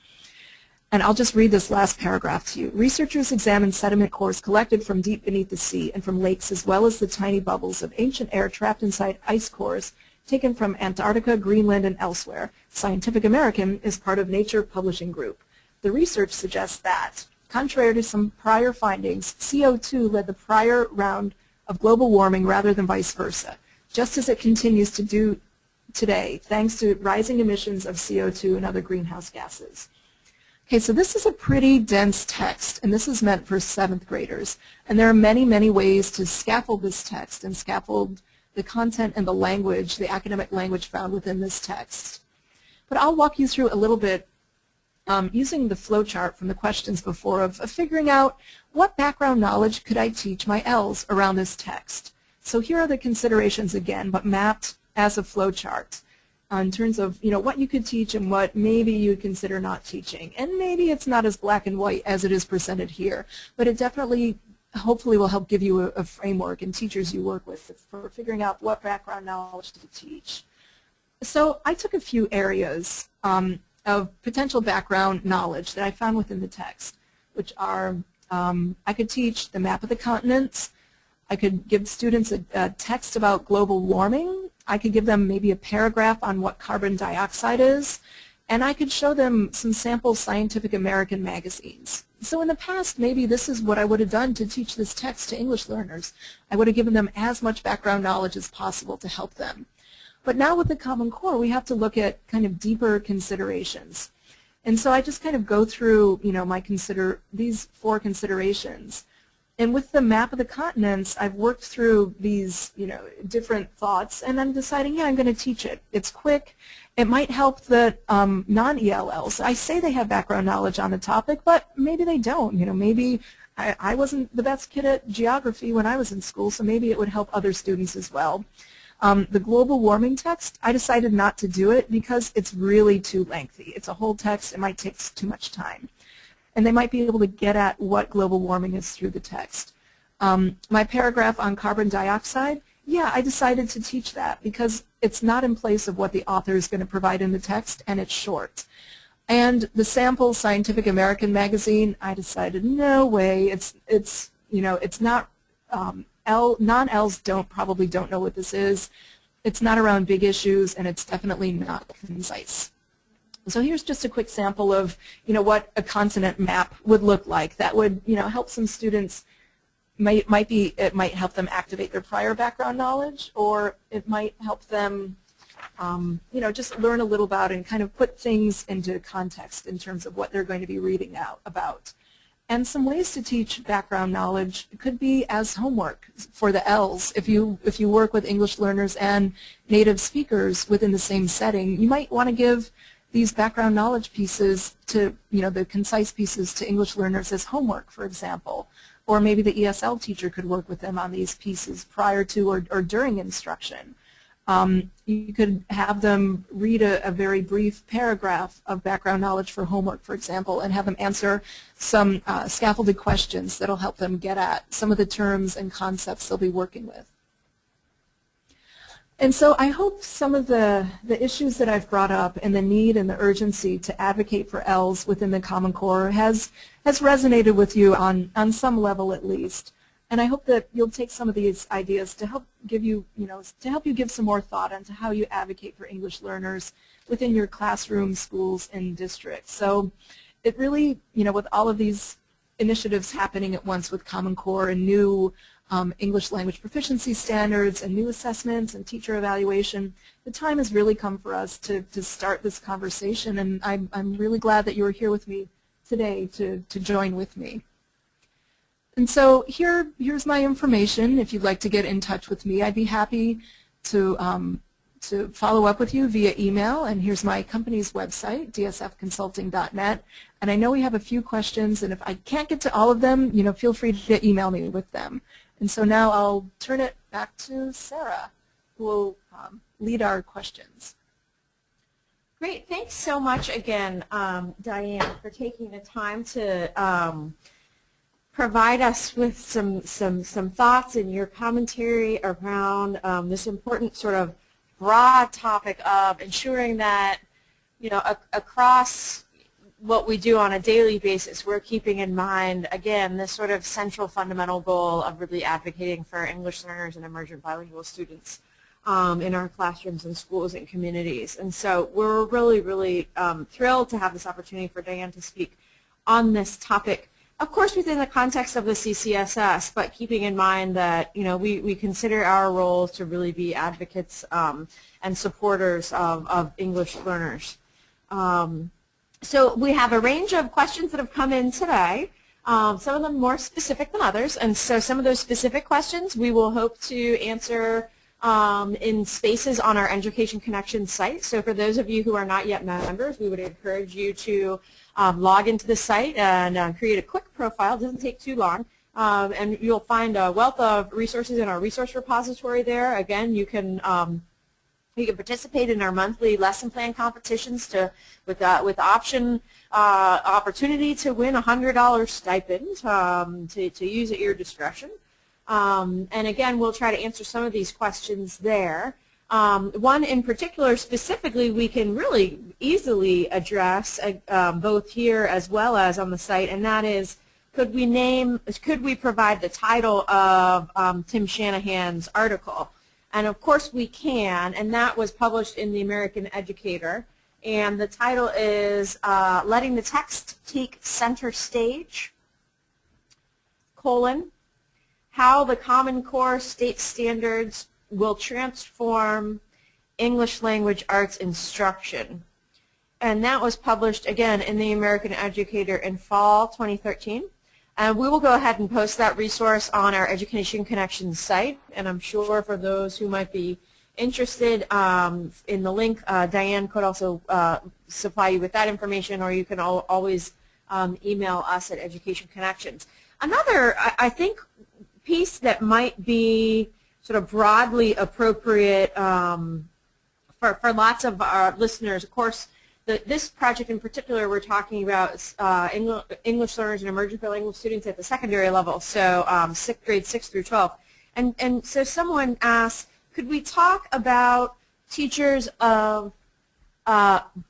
And I'll just read this last paragraph to you. Researchers examined sediment cores collected from deep beneath the sea and from lakes, as well as the tiny bubbles of ancient air trapped inside ice cores taken from Antarctica, Greenland, and elsewhere. Scientific American is part of Nature Publishing Group. The research suggests that, contrary to some prior findings, CO2 led the prior round of global warming rather than vice versa, just as it continues to do today, thanks to rising emissions of CO2 and other greenhouse gases. Okay, so this is a pretty dense text, and this is meant for 7th graders. And there are many, many ways to scaffold this text and scaffold the content and the language, the academic language found within this text. But I'll walk you through a little bit using the flowchart from the questions before of figuring out what background knowledge could I teach my L's around this text. So here are the considerations again, but mapped as a flowchart in terms of what you could teach and what maybe you'd consider not teaching. And maybe it's not as black and white as it is presented here, but it definitely hopefully will help give you a framework and teachers you work with for figuring out what background knowledge to teach. So I took a few areas of potential background knowledge that I found within the text, which are I could teach the map of the continents, I could give students a text about global warming, I could give them maybe a paragraph on what carbon dioxide is, and I could show them some sample Scientific American magazines. So in the past, maybe this is what I would have done to teach this text to English learners. I would have given them as much background knowledge as possible to help them. But now with the Common Core, we have to look at kind of deeper considerations. And so I just kind of go through, these 4 considerations. And with the map of the continents, I've worked through these, different thoughts, and I'm deciding, yeah, I'm going to teach it. It's quick. It might help the non-ELLs. I say they have background knowledge on the topic, but maybe they don't. Maybe I wasn't the best kid at geography when I was in school, so maybe it would help other students as well. The global warming text, I decided not to do it because it's really too lengthy. It's a whole text. It might take too much time. And they might be able to get at what global warming is through the text. My paragraph on carbon dioxide, yeah, I decided to teach that because it's not in place of what the author is going to provide in the text, and it's short. And the sample Scientific American magazine, I decided no way. It's not. Non-Ls probably don't know what this is. It's not around big issues, and it's definitely not concise. So here's just a quick sample of what a continent map would look like. That would help some students. It might help them activate their prior background knowledge, or it might help them just learn a little about and kind of put things into context in terms of what they're going to be reading about. And some ways to teach background knowledge could be as homework for the Ls. If you work with English learners and native speakers within the same setting, you might want to give these background knowledge pieces to, the concise pieces to English learners as homework, for example. Or maybe the ESL teacher could work with them on these pieces prior to or during instruction. You could have them read a very brief paragraph of background knowledge for homework, for example, and have them answer some scaffolded questions that will help them get at some of the terms and concepts they'll be working with. And so I hope some of the issues that I've brought up and the need and the urgency to advocate for ELs within the Common Core has resonated with you on some level at least. And I hope that you'll take some of these ideas to help give you, to help you give some more thought into how you advocate for English learners within your classrooms, schools, and districts. So it really, with all of these initiatives happening at once with Common Core and new English language proficiency standards and new assessments and teacher evaluation, the time has really come for us to start this conversation, and I'm really glad that you are here with me today to join with me. And so here's my information. If you'd like to get in touch with me, I'd be happy to follow up with you via email, and here's my company's website, dsfconsulting.net. And I know we have a few questions, and if I can't get to all of them, feel free to email me with them. And so now I'll turn it back to Sarah, who will lead our questions. Great. Thanks so much again, Diane, for taking the time to provide us with some thoughts and your commentary around this important sort of broad topic of ensuring that, across what we do on a daily basis, we're keeping in mind, again, this sort of central fundamental goal of really advocating for English learners and emergent bilingual students in our classrooms and schools and communities. And so we're really, really thrilled to have this opportunity for Diane to speak on this topic, of course within the context of the CCSS, but keeping in mind that, we consider our roles to really be advocates and supporters of English learners. So we have a range of questions that have come in today, some of them more specific than others, and so some of those specific questions we will hope to answer in spaces on our Education Connection site. So for those of you who are not yet members, we would encourage you to log into the site and create a quick profile. It doesn't take too long, and you'll find a wealth of resources in our resource repository there. Again, you can participate in our monthly lesson plan competitions with opportunity to win a $100 stipend to use at your discretion. And again, we'll try to answer some of these questions there. One in particular, specifically, we can really easily address both here as well as on the site, and that is, could we provide the title of Tim Shanahan's article? And of course we can, and that was published in the American Educator. And the title is Letting the Text Take Center Stage, How the Common Core State Standards Will Transform English Language Arts Instruction. And that was published, again, in the American Educator in fall 2013. And we will go ahead and post that resource on our Education Connection site, and I'm sure for those who might be interested in the link, Diane could also supply you with that information, or you can always email us at Education Connections. Another, I think, piece that might be sort of broadly appropriate for lots of our listeners, of course, this project in particular we're talking about is English learners and emergent bilingual students at the secondary level, so grades 6 through 12. And so someone asked, could we talk about teachers of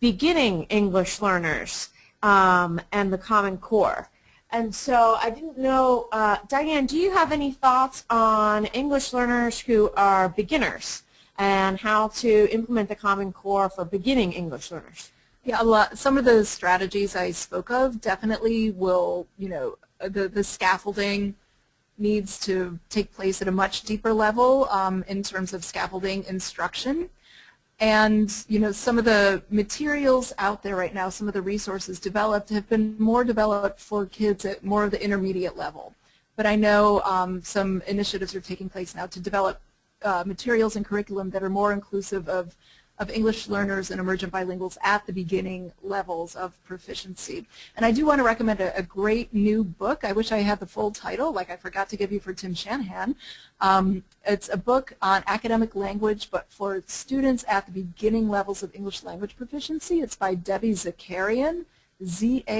beginning English learners and the Common Core? And so I didn't know, Diane, do you have any thoughts on English learners who are beginners and how to implement the Common Core for beginning English learners? Yeah, some of the strategies I spoke of definitely will, the scaffolding needs to take place at a much deeper level in terms of scaffolding instruction. And, some of the materials out there right now, some of the resources developed have been more developed for kids at more of the intermediate level. But I know some initiatives are taking place now to develop materials and curriculum that are more inclusive of of English learners and emergent bilinguals at the beginning levels of proficiency. And I do want to recommend a great new book. I wish I had the full title, like I forgot to give you for Tim Shanahan. It's a book on academic language, but for students at the beginning levels of English language proficiency. It's by Debbie Zakarian, Z-A-C-A-R-I-A-N,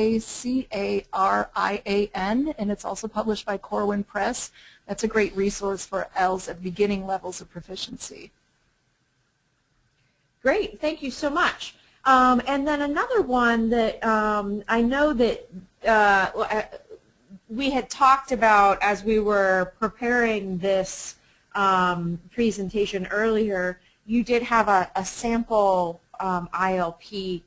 and it's also published by Corwin Press. That's a great resource for ELs at beginning levels of proficiency. Great, thank you so much. And then another one that I know that we had talked about as we were preparing this presentation earlier. You did have a sample ILP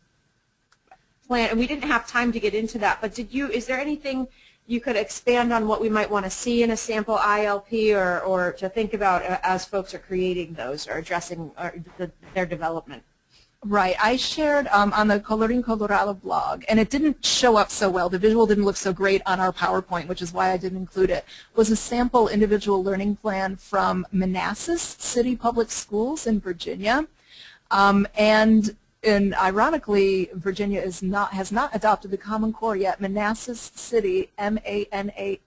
plan, and we didn't have time to get into that, but is there anything you could expand on what we might want to see in a sample ILP or to think about as folks are creating those or addressing their development? Right. I shared on the Colorín Colorado blog, and it didn't show up so well. The visual didn't look so great on our PowerPoint, which is why I didn't include it, was a sample individual learning plan from Manassas City Public Schools in Virginia. And ironically, Virginia has not adopted the Common Core yet. Manassas City, M-A-N-A-S-S-A-S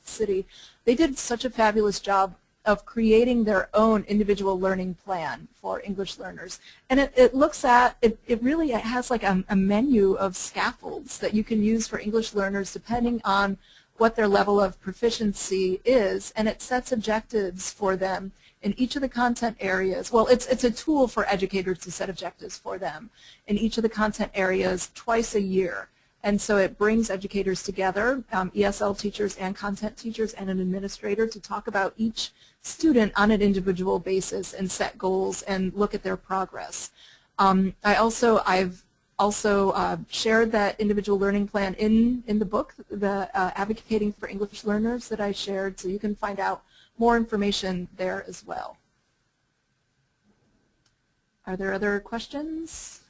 City, they did such a fabulous job of creating their own individual learning plan for English learners. And it really has like a menu of scaffolds that you can use for English learners depending on what their level of proficiency is, and it sets objectives for them in each of the content areas. Well, it's a tool for educators to set objectives for them in each of the content areas twice a year. And so it brings educators together, ESL teachers and content teachers and an administrator, to talk about each student on an individual basis and set goals and look at their progress. I've also shared that individual learning plan in the book, the Advocating for English Learners, that I shared, so you can find out more information there as well. Are there other questions?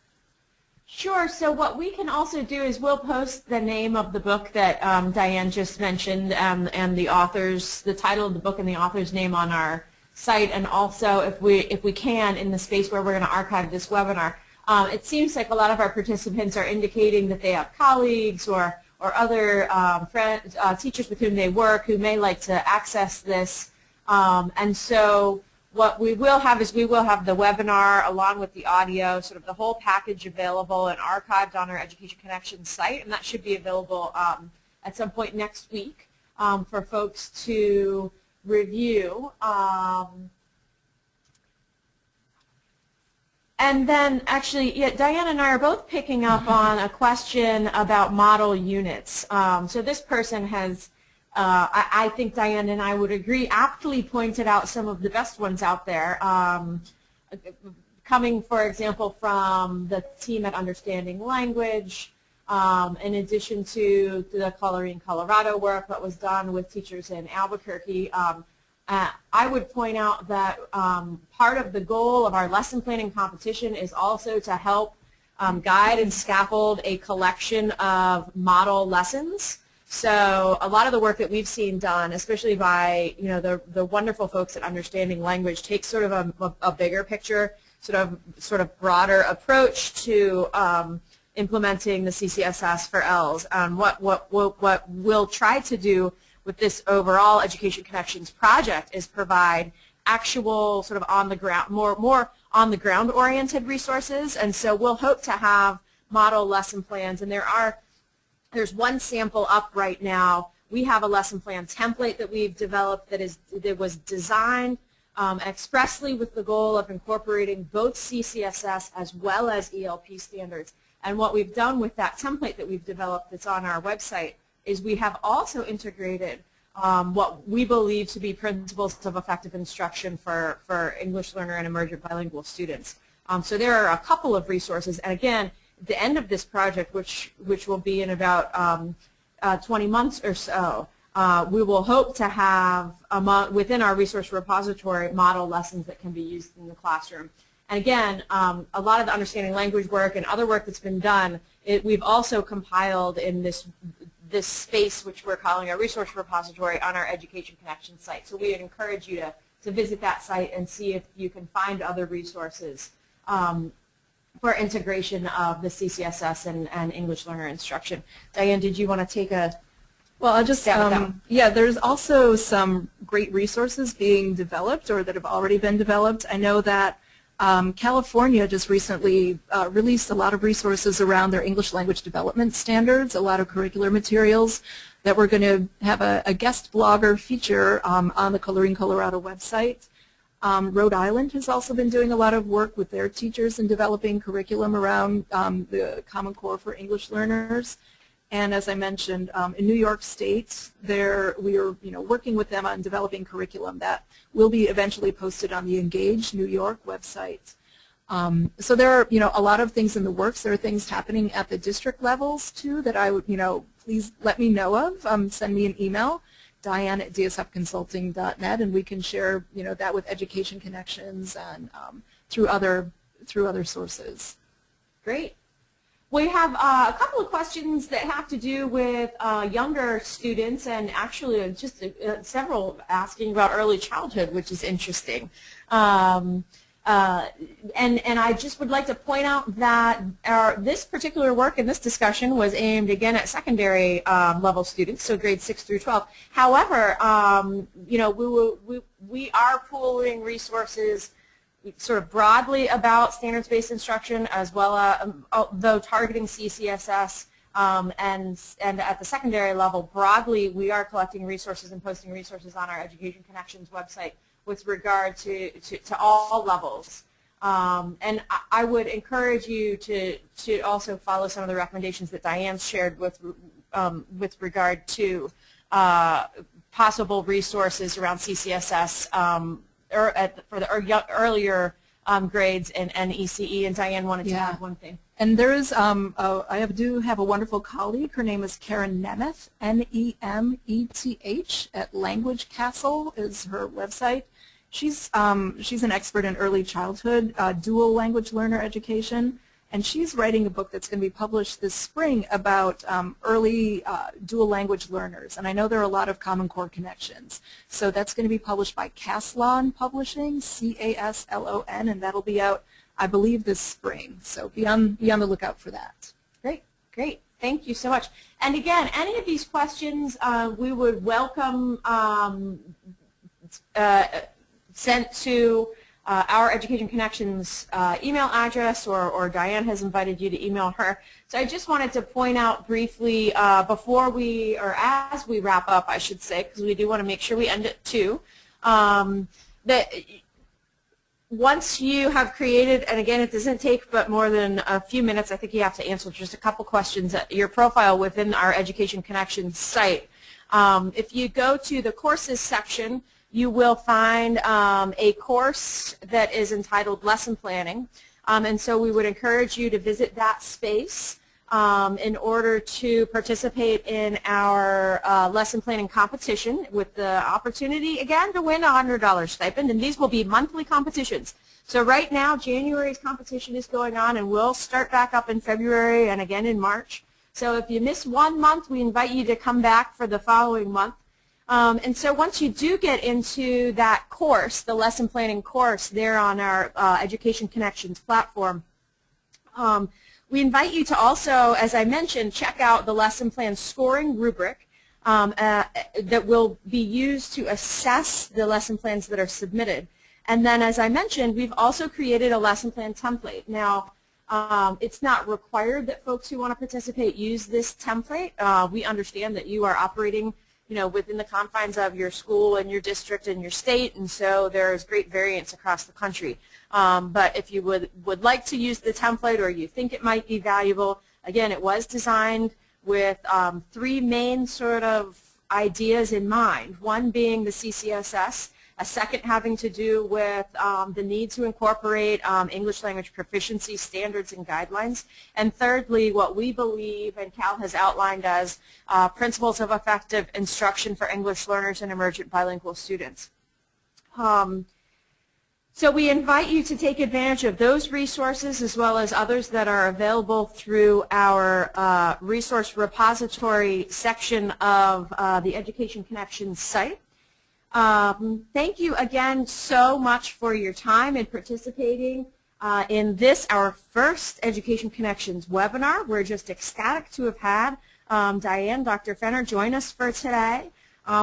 Sure. So what we can also do is we'll post the name of the book that Diane just mentioned and the author's, the title of the book and the author's name on our site, and also if we can, in the space where we're going to archive this webinar. It seems like a lot of our participants are indicating that they have colleagues or other friends, teachers with whom they work who may like to access this. And so what we will have is we will have the webinar along with the audio, sort of the whole package available and archived on our Education Connections site, and that should be available at some point next week for folks to review. And then actually, yeah, Diane and I are both picking up on a question about model units. So this person has, I think Diane and I would agree, aptly pointed out some of the best ones out there, coming, for example, from the team at Understanding Language, in addition to the Colorín Colorado work that was done with teachers in Albuquerque. I would point out that part of the goal of our lesson planning competition is also to help guide and scaffold a collection of model lessons. So a lot of the work that we've seen done, especially by the wonderful folks at Understanding Language, takes sort of a bigger picture, sort of broader approach to implementing the CCSS for ELs. What we'll try to do with this overall Education Connections project is provide actual sort of on the ground, more on the ground oriented resources, and so we'll hope to have model lesson plans, and there's one sample up right now. We have a lesson plan template that we've developed that was designed expressly with the goal of incorporating both CCSS as well as ELP standards. And what we've done with that template that we've developed that's on our website is we have also integrated what we believe to be principles of effective instruction for English learner and emergent bilingual students. So there are a couple of resources, and again, at the end of this project, which will be in about 20 months or so, we will hope to have within our resource repository model lessons that can be used in the classroom. And again, a lot of the Understanding Language work and other work that's been done, we've also compiled in this space which we're calling our resource repository on our Education Connections site. So we would encourage you to visit that site and see if you can find other resources for integration of the CCSS and English learner instruction. Diane, did you want to take a Well, I'll just, yeah, there's also some great resources being developed or that have already been developed. I know that California just recently released a lot of resources around their English language development standards, a lot of curricular materials that we're going to have a guest blogger feature on the Colorín Colorado website. Rhode Island has also been doing a lot of work with their teachers in developing curriculum around the Common Core for English learners. And as I mentioned, in New York State, we are working with them on developing curriculum that will be eventually posted on the Engage New York website. So there are a lot of things in the works. There are things happening at the district levels too that I would please let me know of. Send me an email, Diane@dsfconsulting.net, and we can share that with Education Connections and through other sources. Great. We have a couple of questions that have to do with younger students, and actually just several asking about early childhood, which is interesting. And I just would like to point out that this particular work and this discussion was aimed again at secondary level students, so grades 6 through 12. However, we are pooling resources sort of broadly about standards-based instruction, as well as, though targeting CCSS and at the secondary level broadly, we are collecting resources and posting resources on our Education Connections website with regard to all levels. And I would encourage you to also follow some of the recommendations that Diane shared with regard to possible resources around CCSS for the earlier grades and ECE, and Diane wanted to add one thing. And there is, I do have a wonderful colleague. Her name is Karen Nemeth, Nemeth, at Language Castle is her website. She's an expert in early childhood dual language learner education, and she's writing a book that's going to be published this spring about early dual language learners. And I know there are a lot of Common Core connections. So that's going to be published by Caslon Publishing, C-A-S-L-O-N, and that'll be out, I believe, this spring. So be on the lookout for that. Great, great. Thank you so much. And again, any of these questions we would welcome sent to our Education Connections email address, or Diane has invited you to email her. So I just wanted to point out briefly before we, or as we wrap up, I should say, because we do want to make sure we end at 2, that once you have created, and again it doesn't take but more than a few minutes, I think you have to answer just a couple questions, your profile within our Education Connections site. If you go to the courses section, you will find a course that is entitled Lesson Planning, and so we would encourage you to visit that space in order to participate in our lesson planning competition with the opportunity, again, to win a $100 stipend, and these will be monthly competitions. So right now, January's competition is going on, and we'll start back up in February and again in March. So if you miss one month, we invite you to come back for the following month. And so once you do get into that course, the lesson planning course there on our Education Connections platform, we invite you to also, as I mentioned, check out the lesson plan scoring rubric that will be used to assess the lesson plans that are submitted. And then, as I mentioned, we've also created a lesson plan template. Now, it's not required that folks who want to participate use this template. We understand that you are operating within the confines of your school and your district and your state, and so there's great variance across the country. But if you would like to use the template, or you think it might be valuable, again, it was designed with 3 main sort of ideas in mind. One being the CCSS, a second having to do with the need to incorporate English language proficiency standards and guidelines, and thirdly, what we believe and Cal has outlined as principles of effective instruction for English learners and emergent bilingual students. So we invite you to take advantage of those resources as well as others that are available through our resource repository section of the Education Connections site. Thank you again so much for your time and participating. in this, our first Education Connections webinar. We're just ecstatic to have had Diane, Dr. Fenner, join us for today.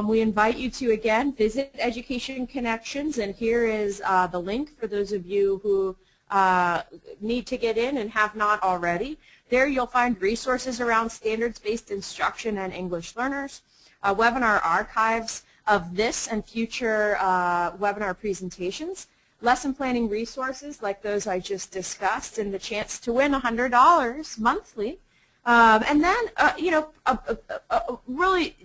We invite you to, again, visit Education Connections, and here is the link for those of you who need to get in and have not already. There you'll find resources around standards-based instruction and English learners, webinar archives of this and future webinar presentations, lesson planning resources like those I just discussed, and the chance to win $100 monthly. And then, really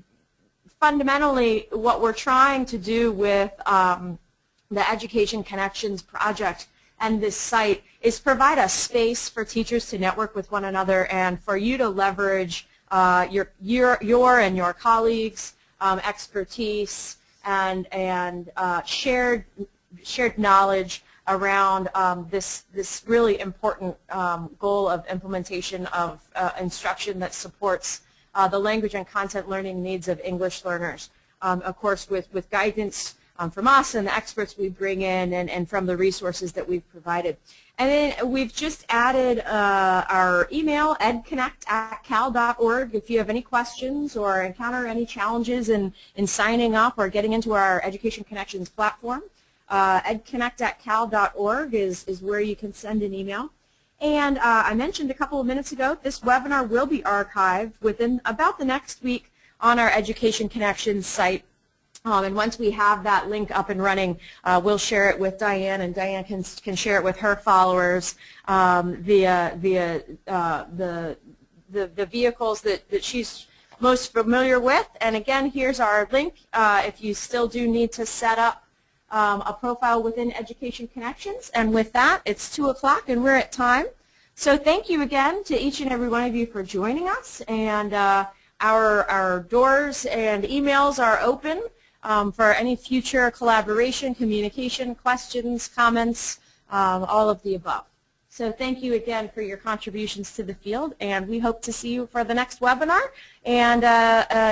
fundamentally what we're trying to do with the Education Connections project and this site is provide a space for teachers to network with one another and for you to leverage your and your colleagues' expertise and shared knowledge around this really important goal of implementation of instruction that supports the language and content learning needs of English learners. Of course, with guidance from us and the experts we bring in and from the resources that we've provided. And then we've just added our email, edconnect@cal.org. If you have any questions or encounter any challenges in signing up or getting into our Education Connections platform, edconnect@cal.org is where you can send an email. And I mentioned a couple of minutes ago, this webinar will be archived within about the next week on our Education Connections site. And once we have that link up and running, we'll share it with Diane, and Diane can share it with her followers via the vehicles that she's most familiar with. And again, here's our link if you still do need to set up a profile within Education Connections. And with that, it's 2 o'clock and we're at time. So thank you again to each and every one of you for joining us. And our doors and emails are open for any future collaboration, communication, questions, comments, all of the above. So thank you again for your contributions to the field, and we hope to see you for the next webinar and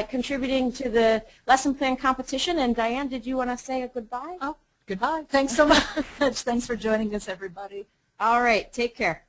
contributing to the lesson plan competition. And Diane, did you want to say a goodbye? Oh, goodbye. Thanks so much. Thanks for joining us, everybody. All right. Take care.